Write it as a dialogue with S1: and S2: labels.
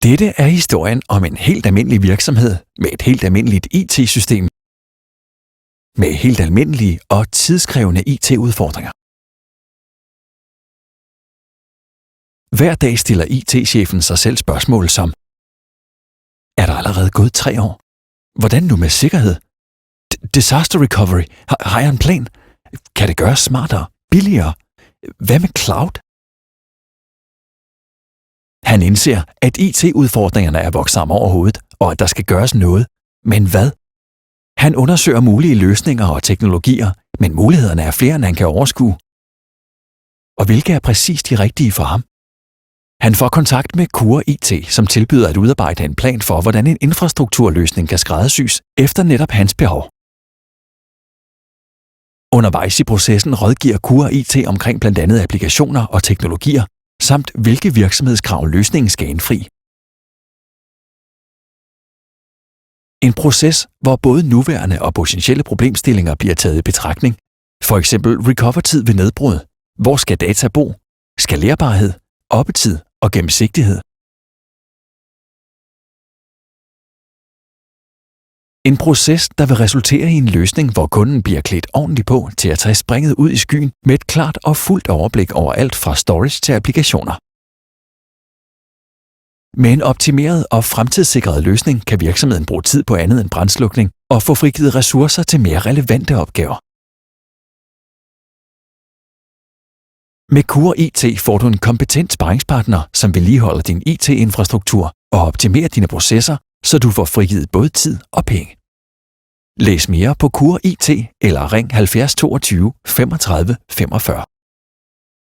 S1: Dette er historien om en helt almindelig virksomhed med et helt almindeligt IT-system med helt almindelige og tidskrævende IT-udfordringer. Hver dag stiller IT-chefen sig selv spørgsmål som: er der allerede gået 3 år? Hvordan nu med sikkerhed? Disaster recovery? Har jeg en plan? Kan det gøres smartere? Billigere? Hvad med cloud? Han indser, at IT-udfordringerne er vokset ham over hovedet, og at der skal gøres noget. Men hvad? Han undersøger mulige løsninger og teknologier, men mulighederne er flere, end han kan overskue. Og hvilke er præcis de rigtige for ham? Han får kontakt med Cure IT, som tilbyder at udarbejde en plan for, hvordan en infrastrukturløsning kan skræddersys efter netop hans behov. Undervejs i processen rådgiver Cure IT omkring blandt andet applikationer og teknologier, samt hvilke virksomhedskrav løsningen skal indfri. En proces, hvor både nuværende og potentielle problemstillinger bliver taget i betragtning, for eksempel recover-tid ved nedbrud, hvor skal data bo, skalerbarhed, oppetid og gennemsigtighed. En proces, der vil resultere i en løsning, hvor kunden bliver klædt ordentligt på til at tage springet ud i skyen med et klart og fuldt overblik over alt fra storage til applikationer. Med en optimeret og fremtidssikret løsning kan virksomheden bruge tid på andet end brandslukning og få frigivet ressourcer til mere relevante opgaver. Med Cure IT får du en kompetent sparringspartner, som vedligeholder din IT-infrastruktur og optimerer dine processer, så du får frigivet både tid og penge. Læs mere på Cure IT eller ring 70 22 35 45.